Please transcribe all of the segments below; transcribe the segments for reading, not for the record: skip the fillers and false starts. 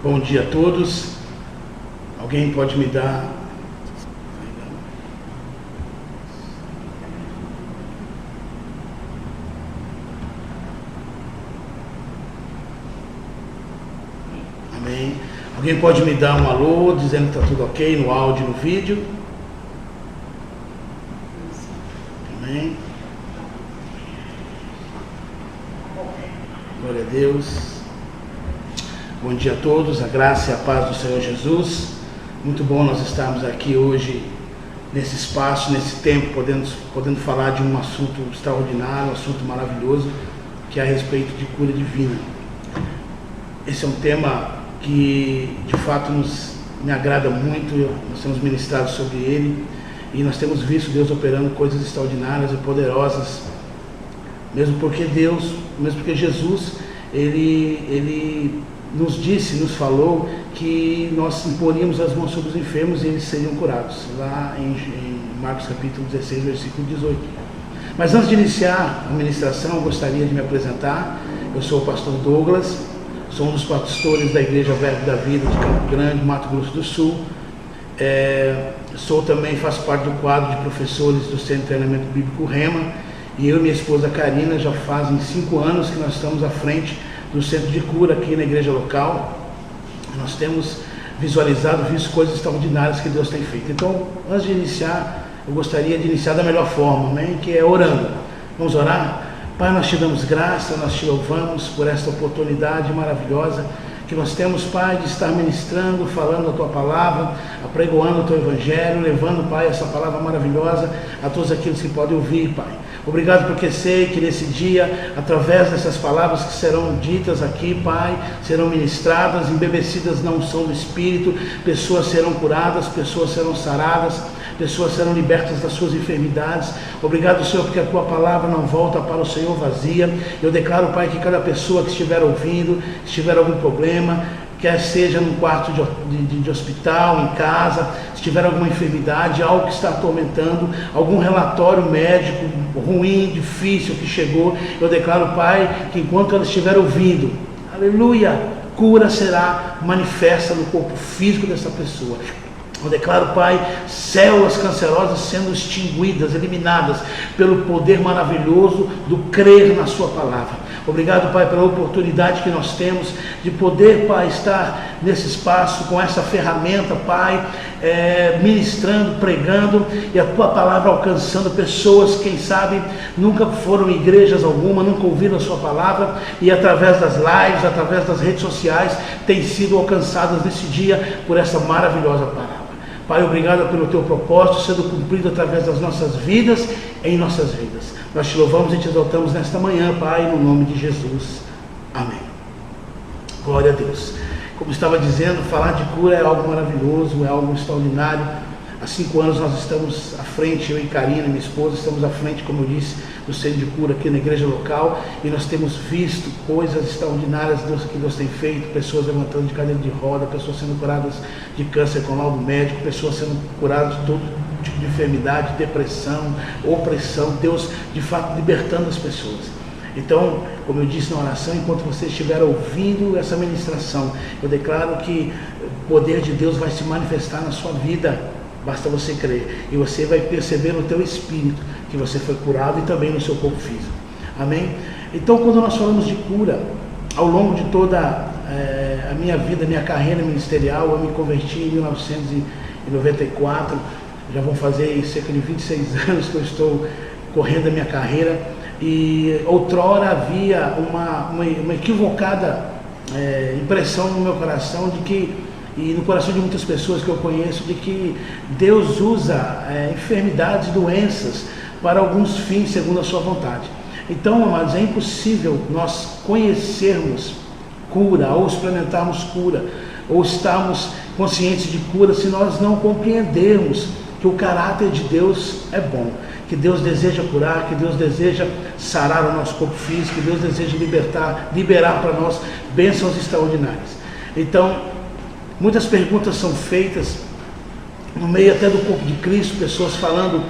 Bom dia a todos. Alguém pode me dar... Amém. Alguém pode me dar um alô, dizendo que está tudo ok no áudio e no vídeo? Amém. Glória a Deus. Bom dia a todos, a graça e a paz do Senhor Jesus. Muito bom nós estarmos aqui hoje, nesse espaço, nesse tempo, podendo falar de um assunto extraordinário, um assunto maravilhoso, que é a respeito de cura divina. Esse é um tema que, de fato, me agrada muito. Nós temos ministrado sobre ele e nós temos visto Deus operando coisas extraordinárias e poderosas, mesmo porque Jesus, ele nos falou que nós imporíamos as mãos sobre os enfermos e eles seriam curados, lá em Marcos capítulo 16, versículo 18. Mas antes de iniciar a ministração, eu gostaria de me apresentar. Eu sou o pastor Douglas, sou um dos pastores da Igreja Verbo da Vida de Campo Grande, Mato Grosso do Sul. Faço parte do quadro de professores do Centro de Treinamento Bíblico Rema, e eu e minha esposa Karina já fazem 5 anos que nós estamos à frente do centro de cura aqui na igreja local. Nós temos visto coisas extraordinárias que Deus tem feito. Então, antes de iniciar, eu gostaria de iniciar da melhor forma, amém? Que é orando. Vamos orar? Pai, nós te damos graça, nós te louvamos por esta oportunidade maravilhosa que nós temos, Pai, de estar ministrando, falando a Tua palavra, apregoando o Teu Evangelho, levando, Pai, essa palavra maravilhosa a todos aqueles que podem ouvir, Pai. Obrigado porque sei que nesse dia, através dessas palavras que serão ditas aqui, Pai, serão ministradas, embebecidas na unção do Espírito, pessoas serão curadas, pessoas serão saradas, pessoas serão libertas das suas enfermidades. Obrigado, Senhor, porque a Tua palavra não volta para o Senhor vazia. Eu declaro, Pai, que cada pessoa que estiver ouvindo, se tiver algum problema, quer seja num quarto de hospital, em casa, se tiver alguma enfermidade, algo que está atormentando, algum relatório médico ruim, difícil que chegou, eu declaro, Pai, que enquanto ela estiver ouvindo, aleluia, cura será manifesta no corpo físico dessa pessoa. Eu declaro, Pai, células cancerosas sendo extinguidas, eliminadas pelo poder maravilhoso do crer na Sua palavra. Obrigado, Pai, pela oportunidade que nós temos de poder, Pai, estar nesse espaço com essa ferramenta, Pai, ministrando, pregando e a Tua palavra alcançando pessoas, quem sabe, nunca foram em igrejas alguma, nunca ouviram a Sua palavra e através das lives, através das redes sociais, têm sido alcançadas nesse dia por essa maravilhosa palavra. Pai, obrigado pelo Teu propósito sendo cumprido através das nossas vidas, em nossas vidas. Nós Te louvamos e Te exaltamos nesta manhã, Pai, no nome de Jesus. Amém. Glória a Deus. Como estava dizendo, falar de cura é algo maravilhoso, é algo extraordinário. Há 5 anos nós estamos à frente, eu e Karina, minha esposa, estamos à frente, como eu disse, do centro de cura aqui na igreja local, e nós temos visto coisas extraordinárias que Deus tem feito, pessoas levantando de cadeira de roda, pessoas sendo curadas de câncer com laudo médico, pessoas sendo curadas de todo tipo de enfermidade, depressão, opressão, Deus de fato libertando as pessoas. Então, como eu disse na oração, enquanto você estiver ouvindo essa ministração, eu declaro que o poder de Deus vai se manifestar na sua vida. Basta você crer e você vai perceber no teu espírito que você foi curado e também no seu corpo físico. Amém? Então, quando nós falamos de cura, ao longo de toda a minha vida, minha carreira ministerial, eu me converti em 1994, já vão fazer cerca de 26 anos que eu estou correndo a minha carreira, e outrora havia uma equivocada impressão no meu coração de que, e no coração de muitas pessoas que eu conheço, de que Deus usa enfermidades, doenças para alguns fins segundo a sua vontade. Então, amados, é impossível nós conhecermos cura, ou experimentarmos cura, ou estarmos conscientes de cura, se nós não compreendermos que o caráter de Deus é bom, que Deus deseja curar, que Deus deseja sarar o nosso corpo físico, que Deus deseja liberar para nós bênçãos extraordinárias. Então, muitas perguntas são feitas no meio até do corpo de Cristo, pessoas falando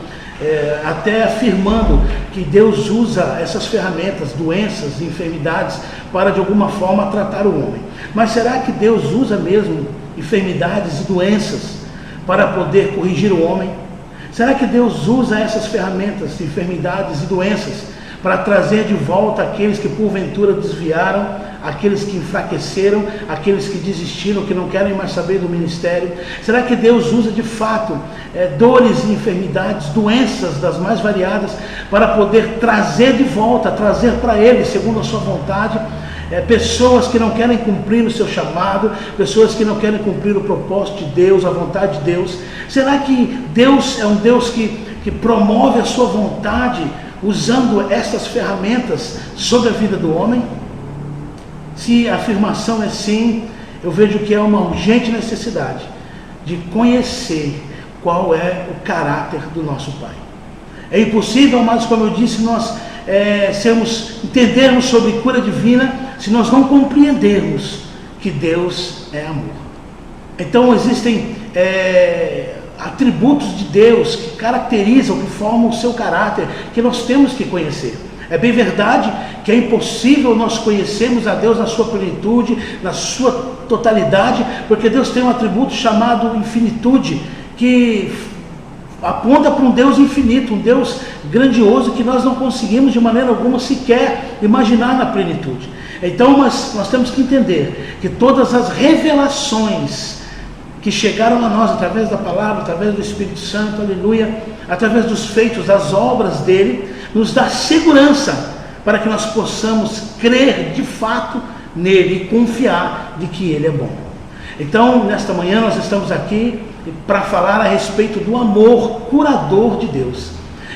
até afirmando que Deus usa essas ferramentas, doenças, enfermidades, para de alguma forma tratar o homem. Mas será que Deus usa mesmo enfermidades e doenças para poder corrigir o homem? Será que Deus usa essas ferramentas, enfermidades e doenças para trazer de volta aqueles que porventura desviaram, aqueles que enfraqueceram, aqueles que desistiram, que não querem mais saber do ministério? Será que Deus usa de fato dores e enfermidades, doenças das mais variadas, para poder trazer de volta, trazer para Ele, segundo a sua vontade, pessoas que não querem cumprir o seu chamado, pessoas que não querem cumprir o propósito de Deus, a vontade de Deus? Será que Deus é um Deus que promove a sua vontade usando essas ferramentas sobre a vida do homem? Se a afirmação é sim, eu vejo que é uma urgente necessidade de conhecer qual é o caráter do nosso Pai. É impossível, mas como eu disse, nós entendermos sobre cura divina se nós não compreendermos que Deus é amor. Então existem atributos de Deus que caracterizam, que formam o seu caráter, que nós temos que conhecer. É bem verdade que é impossível nós conhecermos a Deus na sua plenitude, na sua totalidade, porque Deus tem um atributo chamado infinitude, que aponta para um Deus infinito, um Deus grandioso, que nós não conseguimos de maneira alguma sequer imaginar na plenitude. Então nós temos que entender que todas as revelações que chegaram a nós através da palavra, através do Espírito Santo, aleluia, através dos feitos, das obras dele, nos dá segurança para que nós possamos crer de fato nele e confiar de que ele é bom. Então, nesta manhã nós estamos aqui para falar a respeito do amor curador de Deus.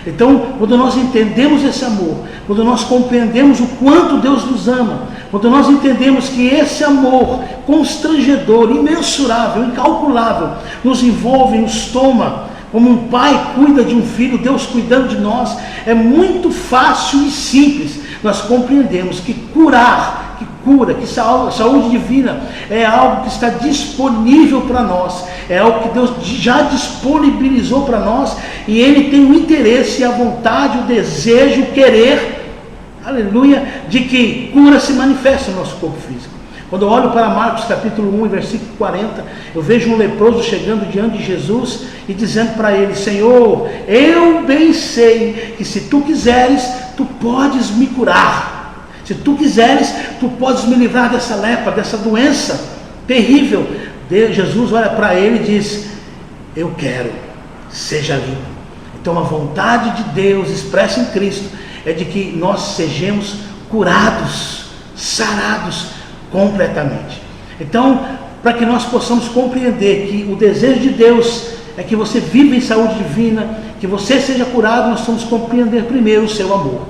Então, quando nós entendemos esse amor, quando nós compreendemos o quanto Deus nos ama, quando nós entendemos que esse amor constrangedor, imensurável, incalculável, nos envolve, nos toma, como um pai cuida de um filho, Deus cuidando de nós, é muito fácil e simples nós compreendemos que curar, que cura, que saúde divina é algo que está disponível para nós, é algo que Deus já disponibilizou para nós, e Ele tem o interesse, a vontade, o desejo, o querer, aleluia, de que cura se manifeste no nosso corpo físico. Quando eu olho para Marcos capítulo 1, versículo 40, eu vejo um leproso chegando diante de Jesus e dizendo para ele: Senhor, eu bem sei que se tu quiseres, tu podes me curar. Se tu quiseres, tu podes me livrar dessa lepra, dessa doença terrível. Jesus olha para ele e diz: eu quero, seja limpo. Então a vontade de Deus expressa em Cristo é de que nós sejamos curados, sarados completamente. Então, para que nós possamos compreender que o desejo de Deus é que você viva em saúde divina, que você seja curado, nós temos que compreender primeiro o seu amor.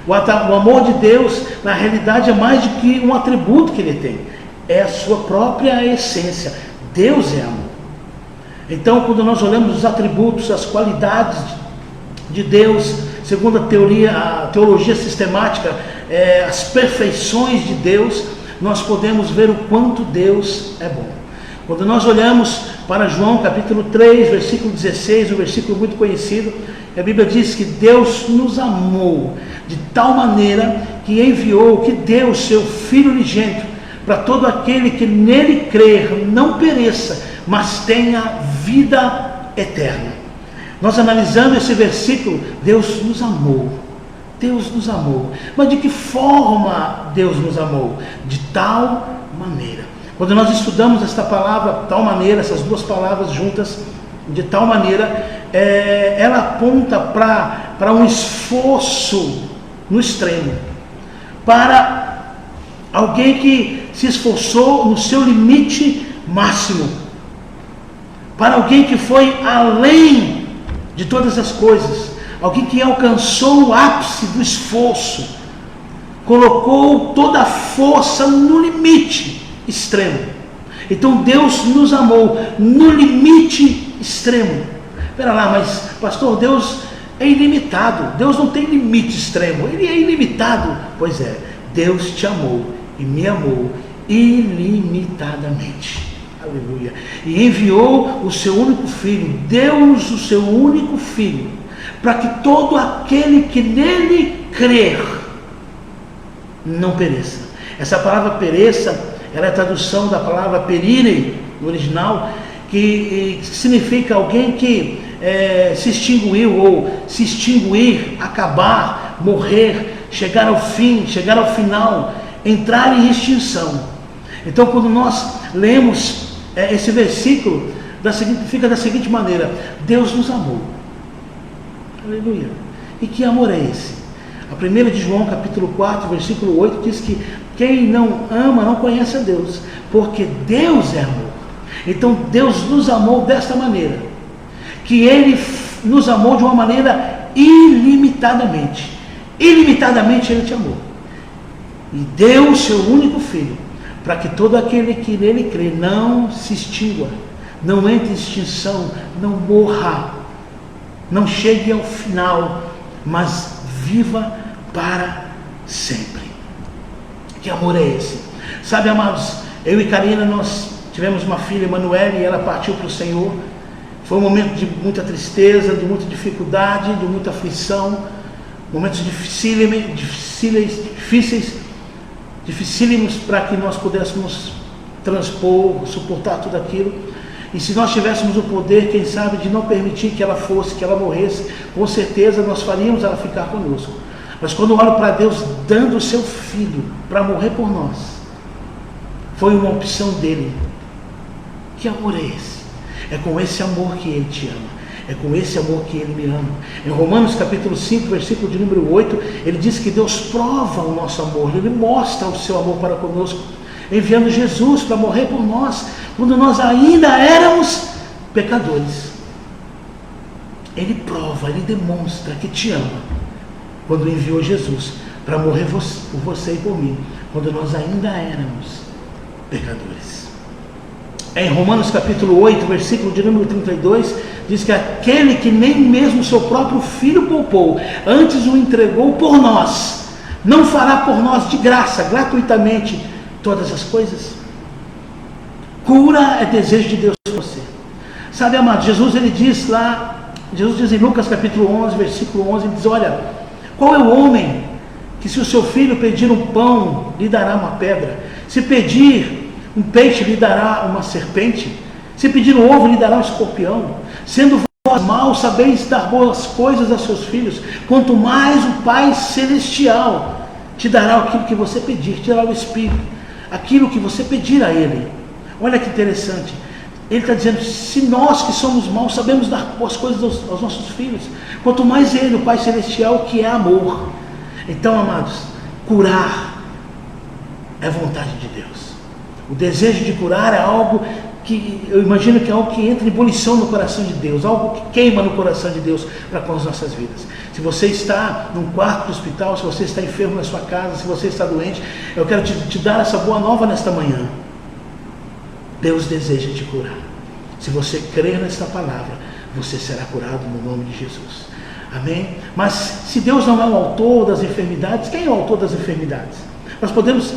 O amor de Deus, na realidade, é mais do que um atributo que Ele tem, é a sua própria essência. Deus é amor. Então, quando nós olhamos os atributos, as qualidades de Deus, segundo a teologia sistemática, as perfeições de Deus, nós podemos ver o quanto Deus é bom. Quando nós olhamos para João capítulo 3, versículo 16, um versículo muito conhecido, a Bíblia diz que Deus nos amou de tal maneira que enviou, que deu o seu Filho unigênito, para todo aquele que nele crer não pereça, mas tenha vida eterna. Nós analisando esse versículo, Deus nos amou. Deus nos amou. Mas de que forma Deus nos amou? De tal maneira. Quando nós estudamos esta palavra, tal maneira, essas duas palavras juntas, de tal maneira, ela aponta para um esforço no extremo, para alguém que se esforçou no seu limite máximo, para alguém que foi além de todas as coisas, alguém que alcançou o ápice do esforço, colocou toda a força no limite extremo. Então Deus nos amou no limite extremo. Espera lá, mas pastor, Deus é ilimitado, Deus não tem limite extremo, Ele é ilimitado. Pois é, Deus te amou e me amou ilimitadamente. Aleluia. E enviou o seu único filho, Deus, o seu único filho, para que todo aquele que nele crer não pereça. Essa palavra pereça, ela é a tradução da palavra perire, no original, que significa alguém que se extinguiu, ou se extinguir, acabar, morrer, chegar ao fim, chegar ao final, entrar em extinção. Então, quando nós lemos esse versículo, fica da seguinte maneira: Deus nos amou. Aleluia. E que amor é esse? A 1 de João, capítulo 4, versículo 8, diz que quem não ama não conhece a Deus, porque Deus é amor. Então Deus nos amou desta maneira, que Ele nos amou de uma maneira ilimitadamente. Ilimitadamente Ele te amou. E deu o seu único Filho, para que todo aquele que nele crê não se extingua, não entre em extinção, não morra, não chegue ao final, mas viva para sempre. Que amor é esse? Sabe, amados, eu e Karina, nós tivemos uma filha, Emanuele, e ela partiu para o Senhor. Foi um momento de muita tristeza, de muita dificuldade, de muita aflição, momentos dificílimos para que nós pudéssemos transpor, suportar tudo aquilo. E se nós tivéssemos o poder, quem sabe, de não permitir que ela fosse, que ela morresse, com certeza nós faríamos ela ficar conosco. Mas quando eu olho para Deus dando o seu Filho para morrer por nós, foi uma opção dele. Que amor é esse? É com esse amor que Ele te ama. É com esse amor que Ele me ama. Em Romanos capítulo 5, versículo de número 8, ele diz que Deus prova o nosso amor. Ele mostra o seu amor para conosco, enviando Jesus para morrer por nós, quando nós ainda éramos pecadores. Ele prova, Ele demonstra que te ama, quando enviou Jesus para morrer por você e por mim, quando nós ainda éramos pecadores. Em Romanos capítulo 8, versículo de número 32, diz que aquele que nem mesmo seu próprio Filho poupou, antes o entregou por nós, não fará por nós de graça, gratuitamente, todas as coisas? Cura é desejo de Deus por você. Sabe, amado, Jesus diz em Lucas capítulo 11, versículo 11, ele diz: olha, qual é o homem que, se o seu filho pedir um pão, lhe dará uma pedra? Se pedir um peixe, lhe dará uma serpente? Se pedir um ovo, lhe dará um escorpião? Sendo vós maus, sabeis dar boas coisas a seus filhos, quanto mais o Pai Celestial te dará aquilo que você pedir, te dará o Espírito, aquilo que você pedir a Ele. Olha que interessante. Ele está dizendo: se nós que somos maus sabemos dar boas coisas aos nossos filhos, quanto mais Ele, o Pai Celestial, que é amor. Então, amados, curar é vontade de Deus. O desejo de curar é algo que, eu imagino que é algo que entra em ebulição no coração de Deus, algo que queima no coração de Deus para com as nossas vidas. Se você está num quarto do hospital, se você está enfermo na sua casa, se você está doente, eu quero te dar essa boa nova nesta manhã. Deus deseja te curar. Se você crer nesta palavra, você será curado no nome de Jesus. Amém? Mas se Deus não é o autor das enfermidades, quem é o autor das enfermidades?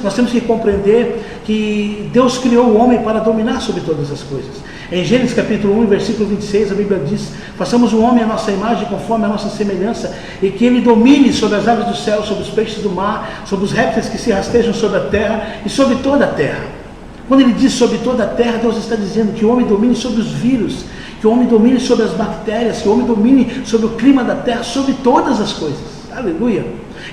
Nós temos que compreender que Deus criou o homem para dominar sobre todas as coisas. Em Gênesis capítulo 1, versículo 26, a Bíblia diz: façamos o homem à nossa imagem, conforme a nossa semelhança, e que ele domine sobre as aves do céu, sobre os peixes do mar, sobre os répteis que se rastejam sobre a terra e sobre toda a terra. Quando ele diz sobre toda a terra, Deus está dizendo que o homem domine sobre os vírus, que o homem domine sobre as bactérias, que o homem domine sobre o clima da terra, sobre todas as coisas. Aleluia!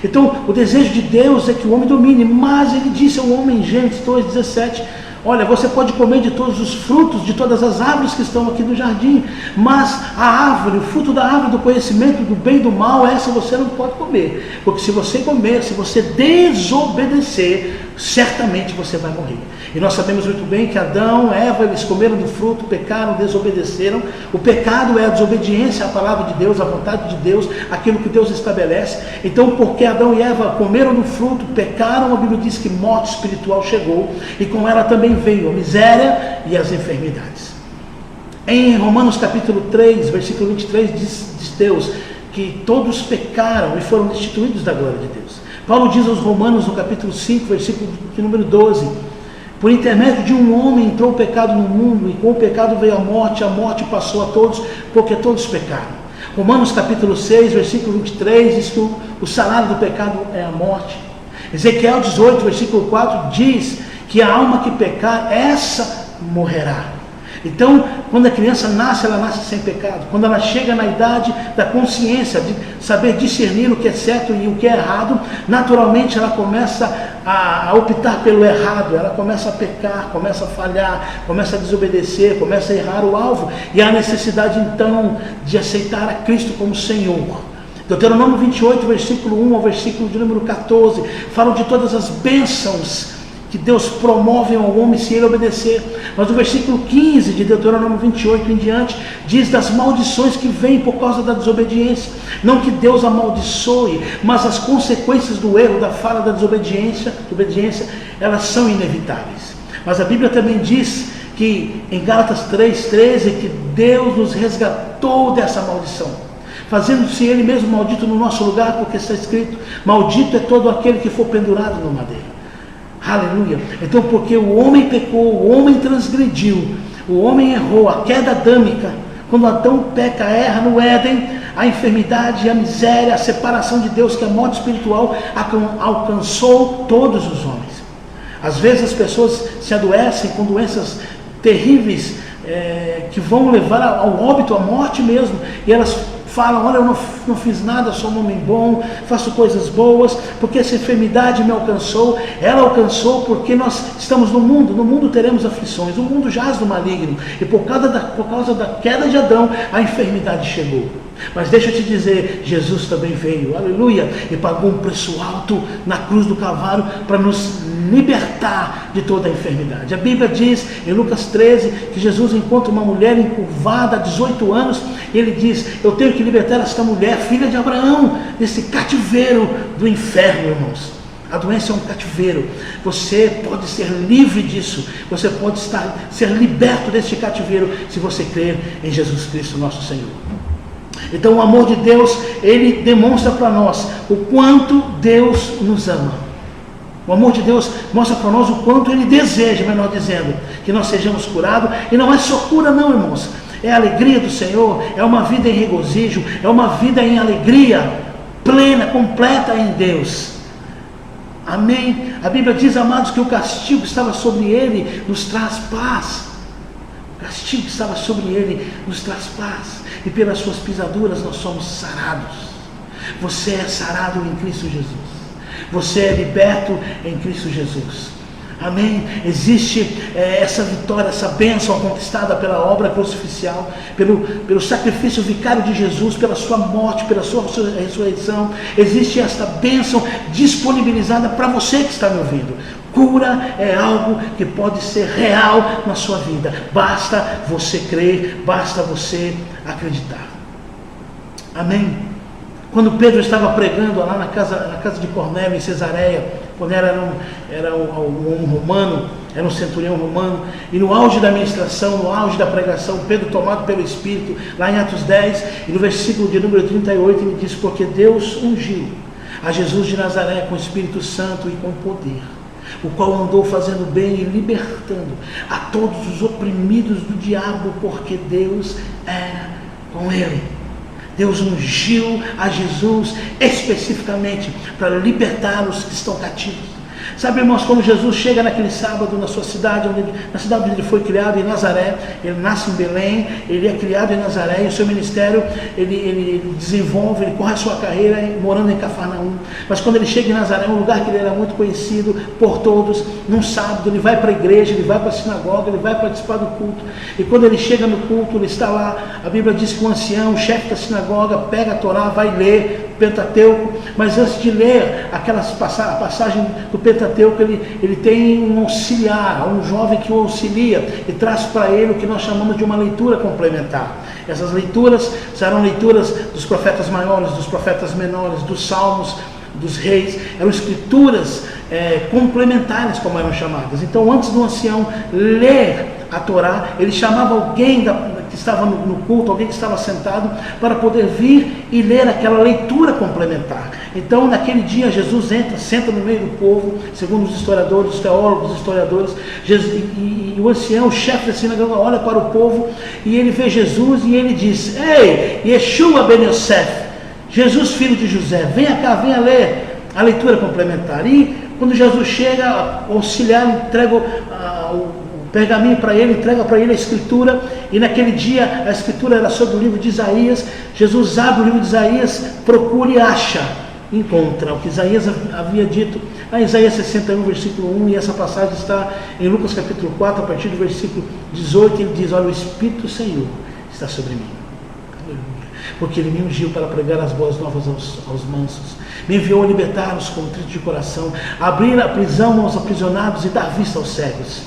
Então, o desejo de Deus é que o homem domine, mas ele disse ao homem em Gênesis 2,17: olha, você pode comer de todos os frutos, de todas as árvores que estão aqui no jardim, mas a árvore, o fruto da árvore do conhecimento do bem e do mal, essa você não pode comer, porque se você comer, se você desobedecer, certamente você vai morrer. E nós sabemos muito bem que Adão e Eva, eles comeram do fruto, pecaram, desobedeceram. O pecado é a desobediência à palavra de Deus, à vontade de Deus, aquilo que Deus estabelece. Então, porque Adão e Eva comeram do fruto, pecaram, a Bíblia diz que morte espiritual chegou, e com ela também veio a miséria e as enfermidades. Em Romanos capítulo 3, versículo 23, diz Deus que todos pecaram e foram destituídos da glória de Deus. Paulo diz aos Romanos no capítulo 5, versículo de número 12: por intermédio de um homem entrou o pecado no mundo, e com o pecado veio a morte passou a todos, porque todos pecaram. Romanos capítulo 6, versículo 23, diz que o salário do pecado é a morte. Ezequiel 18, versículo 4, diz que a alma que pecar, essa morrerá. Então, quando a criança nasce, ela nasce sem pecado. Quando ela chega na idade da consciência, de saber discernir o que é certo e o que é errado, naturalmente ela começa a optar pelo errado, ela começa a pecar, começa a falhar, começa a desobedecer, começa a errar o alvo. E há necessidade então de aceitar a Cristo como Senhor. Deuteronômio 28, versículo 1 ao versículo de número 14, falam de todas as bênçãos que Deus promove ao homem se ele obedecer. Mas o versículo 15 de Deuteronômio 28 em diante diz das maldições que vêm por causa da desobediência. Não que Deus amaldiçoe, mas as consequências do erro, da falha, da desobediência, elas são inevitáveis. Mas a Bíblia também diz que em Gálatas 3:13 que Deus nos resgatou dessa maldição, fazendo-se Ele mesmo maldito no nosso lugar, porque está escrito: maldito é todo aquele que for pendurado no madeiro. Aleluia. Então, porque o homem pecou, o homem transgrediu, o homem errou, a queda adâmica, quando Adão peca, erra no Éden, a enfermidade, a miséria, a separação de Deus, que é a morte espiritual, alcançou todos os homens. Às vezes as pessoas se adoecem com doenças terríveis, que vão levar ao óbito, à morte mesmo, e elas falam: olha, eu não fiz nada, sou um homem bom, faço coisas boas, porque essa enfermidade me alcançou. Ela alcançou porque nós estamos no mundo teremos aflições, o mundo jaz do maligno, e por causa da queda de Adão, a enfermidade chegou. Mas deixa eu te dizer, Jesus também veio, aleluia, e pagou um preço alto na cruz do Calvário para nos libertar de toda a enfermidade. A Bíblia diz em Lucas 13 que Jesus encontra uma mulher encurvada há 18 anos, e ele diz: eu tenho que libertar esta mulher, filha de Abraão, desse cativeiro do inferno, irmãos. A doença é um cativeiro. Você pode ser livre disso. Você pode ser liberto deste cativeiro se você crer em Jesus Cristo, nosso Senhor. Então o amor de Deus, ele demonstra para nós o quanto Deus nos ama. O amor de Deus mostra para nós o quanto Ele deseja, melhor dizendo, que nós sejamos curados. E não é só cura não, irmãos. É a alegria do Senhor, é uma vida em regozijo, é uma vida em alegria plena, completa em Deus. Amém? A Bíblia diz, amados, que o castigo que estava sobre Ele nos traz paz. O castigo que estava sobre Ele nos traz paz. E pelas suas pisaduras nós somos sarados. Você é sarado em Cristo Jesus. Você é liberto em Cristo Jesus. Amém? Existe essa vitória, essa bênção conquistada pela obra crucificial, pelo sacrifício vicário de Jesus, pela sua morte, pela sua ressurreição. Existe esta bênção disponibilizada para você que está me ouvindo. Cura é algo que pode ser real na sua vida. Basta você crer, basta você acreditar. Amém? Quando Pedro estava pregando lá na casa de Cornélio, em Cesareia, Cornélio era um romano, era um centurião romano, e no auge da ministração, no auge da pregação, Pedro, tomado pelo Espírito, lá em Atos 10, e no versículo de número 38, ele diz: porque Deus ungiu a Jesus de Nazaré com o Espírito Santo e com poder, o qual andou fazendo bem e libertando a todos os oprimidos do diabo, porque Deus era com ele. Deus ungiu a Jesus especificamente para libertar os que estão cativos. Sabe, irmãos, quando Jesus chega naquele sábado na sua cidade, na cidade onde ele foi criado, em Nazaré, ele nasce em Belém, ele é criado em Nazaré, e o seu ministério, ele desenvolve, ele corre a sua carreira morando em Cafarnaum. Mas quando ele chega em Nazaré, um lugar que ele era muito conhecido por todos, num sábado, ele vai para a igreja, ele vai para a sinagoga, ele vai participar do culto. E quando ele chega no culto, ele está lá, a Bíblia diz que o ancião, o chefe da sinagoga, pega a Torá, vai ler Pentateuco, mas antes de ler aquelas passagem do Pentateuco, ele tem um auxiliar, um jovem que o auxilia e traz para ele o que nós chamamos de uma leitura complementar. Essas leituras serão leituras dos profetas maiores, dos profetas menores, dos salmos, dos reis, eram escrituras complementares, como eram chamadas. Então, antes do ancião ler a Torá, ele chamava alguém que estava no culto, alguém que estava sentado, para poder vir e ler aquela leitura complementar. Então, naquele dia, Jesus entra, senta no meio do povo, segundo os historiadores, os teólogos, os historiadores, e o ancião, o chefe da sinagoga, olha para o povo e ele vê Jesus e ele diz: Ei, Yeshua ben Yosef, Jesus filho de José, venha cá, venha ler a leitura complementar. E quando Jesus chega, o auxiliar entrega o pergaminho para ele, entrega para ele a escritura, e naquele dia a escritura era sobre o livro de Isaías. Jesus abre o livro de Isaías, procura e acha, encontra o que Isaías havia dito, em Isaías 61, versículo 1, e essa passagem está em Lucas capítulo 4, a partir do versículo 18, ele diz: olha, o Espírito do Senhor está sobre mim, porque ele me ungiu para pregar as boas novas aos mansos, me enviou a libertar os contritos de coração, abrir a prisão aos aprisionados e dar vista aos cegos.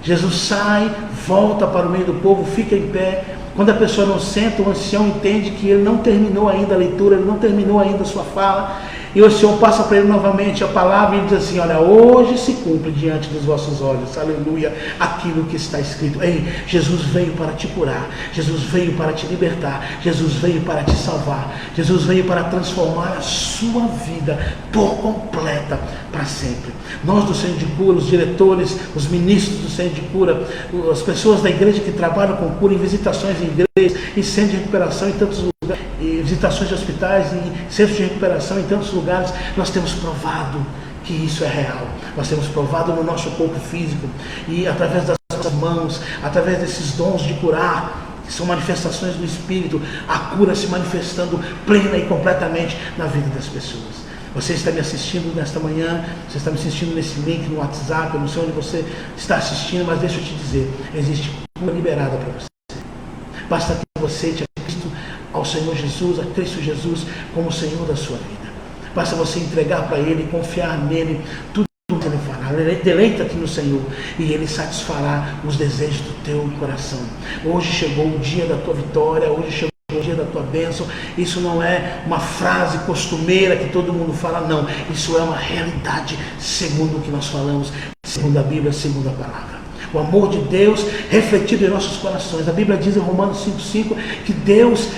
Jesus sai, volta para o meio do povo, fica em pé. Quando a pessoa não senta, o ancião entende que ele não terminou ainda a leitura, ele não terminou ainda a sua fala, e o ancião passa para ele novamente a palavra e diz assim: olha, hoje se cumpre diante dos vossos olhos, aleluia, aquilo que está escrito. Ei, Jesus veio para te curar, Jesus veio para te libertar, Jesus veio para te salvar, Jesus veio para transformar a sua vida por completa para sempre. Nós do Centro de Cura, os diretores, os ministros do Centro de Cura, as pessoas da igreja que trabalham com cura, em visitações em igrejas, em centros de recuperação em tantos lugares, e visitações de hospitais e centros de recuperação em tantos lugares, nós temos provado que isso é real. Nós temos provado no nosso corpo físico, e através das nossas mãos, através desses dons de curar, que são manifestações do Espírito, a cura se manifestando plena e completamente na vida das pessoas. Você está me assistindo nesta manhã, você está me assistindo nesse link no WhatsApp, eu não sei onde você está assistindo, mas deixa eu te dizer, existe cura liberada para você. Basta que você te Cristo, ao Senhor Jesus, a Cristo Jesus como Senhor da sua vida. Basta você entregar para Ele, confiar nele, tudo que Ele fará. Deleita-te no Senhor e Ele satisfará os desejos do teu coração. Hoje chegou o dia da tua vitória, hoje chegou o dia da tua bênção. Isso não é uma frase costumeira que todo mundo fala, não. Isso é uma realidade segundo o que nós falamos, segundo a Bíblia, segundo a palavra. O amor de Deus refletido em nossos corações. A Bíblia diz em Romanos 5,5 que Deus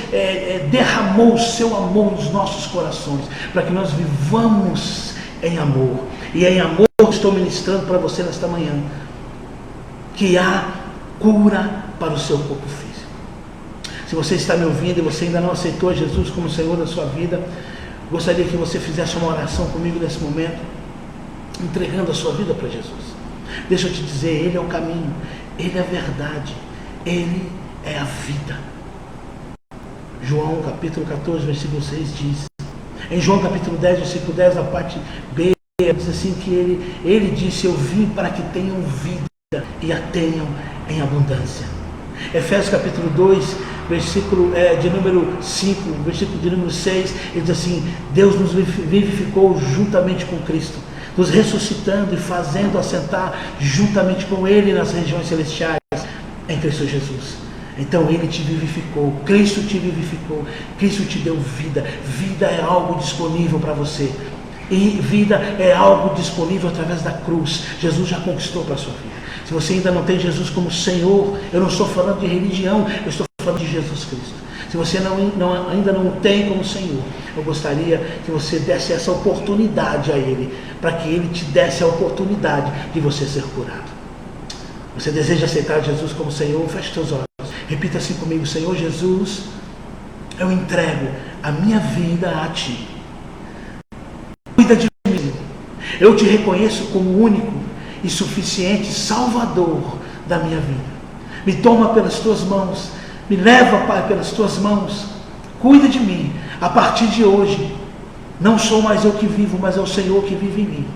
derramou o seu amor nos nossos corações, para que nós vivamos em amor. E em amor estou ministrando para você nesta manhã, que há cura para o seu corpo físico. Se você está me ouvindo e você ainda não aceitou Jesus como Senhor da sua vida, gostaria que você fizesse uma oração comigo nesse momento, entregando a sua vida para Jesus. Deixa eu te dizer, Ele é o caminho, Ele é a verdade, Ele é a vida. João capítulo 14, versículo 6 diz, em João capítulo 10, versículo 10, na parte B, diz assim que ele disse: eu vim para que tenham vida e a tenham em abundância. Efésios capítulo 2, versículo de número 5, versículo de número 6, ele diz assim: Deus nos vivificou juntamente com Cristo, nos ressuscitando e fazendo assentar juntamente com Ele nas regiões celestiais em Cristo Jesus. Então Ele te vivificou, Cristo te vivificou, Cristo te deu vida. Vida é algo disponível para você, e vida é algo disponível através da cruz. Jesus já conquistou para a sua vida. Se você ainda não tem Jesus como Senhor, eu não estou falando de religião, eu estou falando de Jesus Cristo. Se você ainda não tem como Senhor, eu gostaria que você desse essa oportunidade a Ele, para que Ele te desse a oportunidade de você ser curado. Você deseja aceitar Jesus como Senhor? Feche seus olhos. Repita assim comigo: Senhor Jesus, eu entrego a minha vida a Ti. Cuida de mim. Eu Te reconheço como único e suficiente Salvador da minha vida. Me toma pelas Tuas mãos. Me leva, Pai, pelas Tuas mãos. Cuida de mim. A partir de hoje, não sou mais eu que vivo, mas é o Senhor que vive em mim.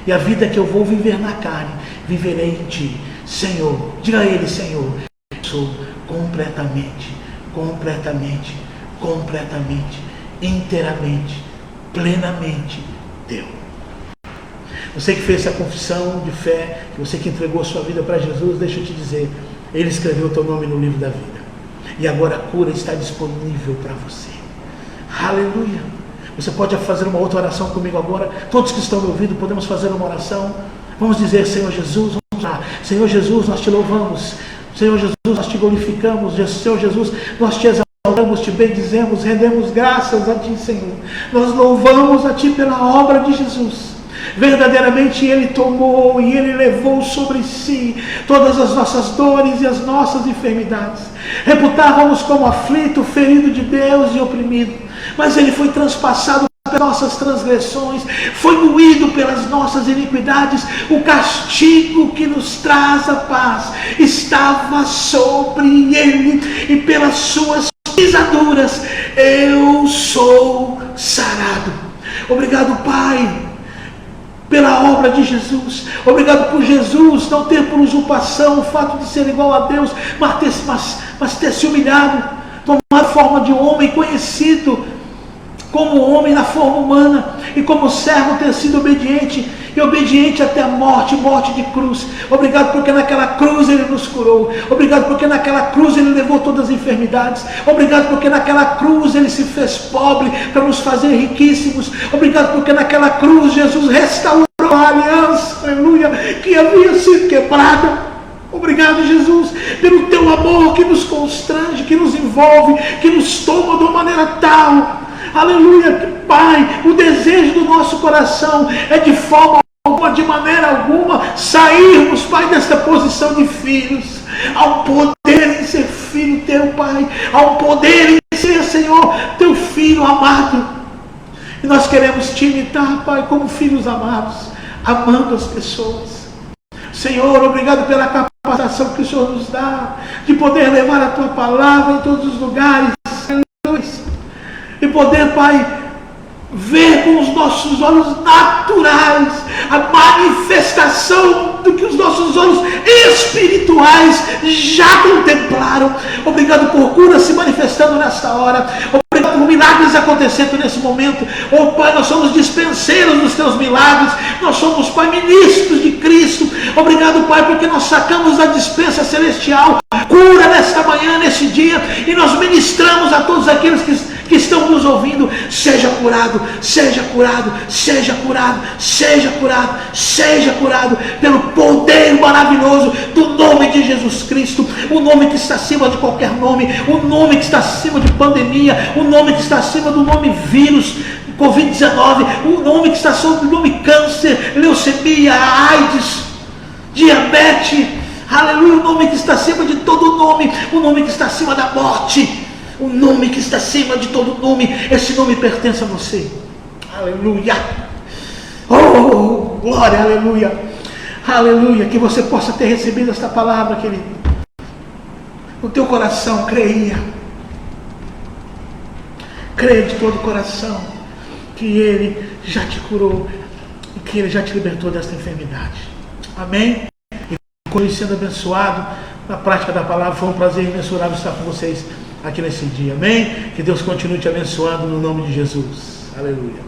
E a vida que eu vou viver na carne, viverei em Ti. Senhor, diga a Ele: Senhor, eu sou completamente, inteiramente, plenamente Teu. Você que fez essa confissão de fé, você que entregou a sua vida para Jesus, deixa eu te dizer, Ele escreveu o teu nome no livro da vida. E agora a cura está disponível para você. Aleluia! Você pode fazer uma outra oração comigo agora. Todos que estão me ouvindo, podemos fazer uma oração. Vamos dizer: Senhor Jesus, vamos lá. Senhor Jesus, nós Te louvamos. Senhor Jesus, nós te glorificamos. Senhor Jesus, nós te exaltamos, te bendizemos, rendemos graças a ti, Senhor. Nós louvamos a ti pela obra de Jesus. Verdadeiramente Ele tomou e Ele levou sobre si todas as nossas dores e as nossas enfermidades. Reputávamos como aflito, ferido de Deus e oprimido, mas Ele foi transpassado pelas nossas transgressões, foi moído pelas nossas iniquidades. O castigo que nos traz a paz estava sobre Ele, e pelas suas pisaduras eu sou sarado. Obrigado, Pai, pela obra de Jesus. Obrigado por Jesus não ter por usurpação o fato de ser igual a Deus, mas ter se humilhado, tomado forma de homem, conhecido como homem na forma humana, e como servo ter sido obediente, e obediente até a morte, morte de cruz. Obrigado porque naquela cruz Ele nos curou. Obrigado porque naquela cruz Ele levou todas as enfermidades. Obrigado porque naquela cruz Ele se fez pobre para nos fazer riquíssimos. Obrigado porque naquela cruz Jesus restaurou a aliança, aleluia, que havia sido quebrada. Obrigado, Jesus, pelo teu amor que nos constrange, que nos envolve, que nos toma de uma maneira tal, aleluia, Pai, o desejo do nosso coração é de forma alguma, de maneira alguma, sairmos, Pai, desta posição de filhos. Há um poder em ser filho teu, Pai. Há um poder em ser, Senhor, teu filho amado. E nós queremos te imitar, Pai, como filhos amados, amando as pessoas. Senhor, obrigado pela capacitação que o Senhor nos dá de poder levar a tua palavra em todos os lugares, e poder, Pai, ver com os nossos olhos naturais a manifestação do que os nossos olhos espirituais já contemplaram. Obrigado por cura se manifestando nesta hora. Obrigado por milagres acontecendo nesse momento. Oh, Pai, nós somos dispenseiros dos teus milagres. Nós somos, Pai, ministros de Cristo. Obrigado, Pai, porque nós sacamos da dispensa celestial cura nesta manhã, nesse dia, e nós ministramos a todos aqueles que estão nos ouvindo. Seja curado, seja curado, seja curado, seja curado, seja curado pelo poder maravilhoso do nome de Jesus Cristo, o nome que está acima de qualquer nome, o nome que está acima de pandemia, o nome que está acima do nome vírus, Covid-19, o nome que está sobre o nome câncer, leucemia, AIDS, diabetes, aleluia, o nome que está acima de todo nome, o nome que está acima da morte, o nome que está acima de todo nome. Esse nome pertence a você. Aleluia. Oh, glória, aleluia. Aleluia. Que você possa ter recebido esta palavra, querido. No teu coração, creia. Creia de todo o coração que Ele já te curou e que Ele já te libertou desta enfermidade. Amém? E continue sendo abençoado na prática da palavra. Foi um prazer imensurável estar com vocês aqui nesse dia, amém? Que Deus continue te abençoando no nome de Jesus, aleluia.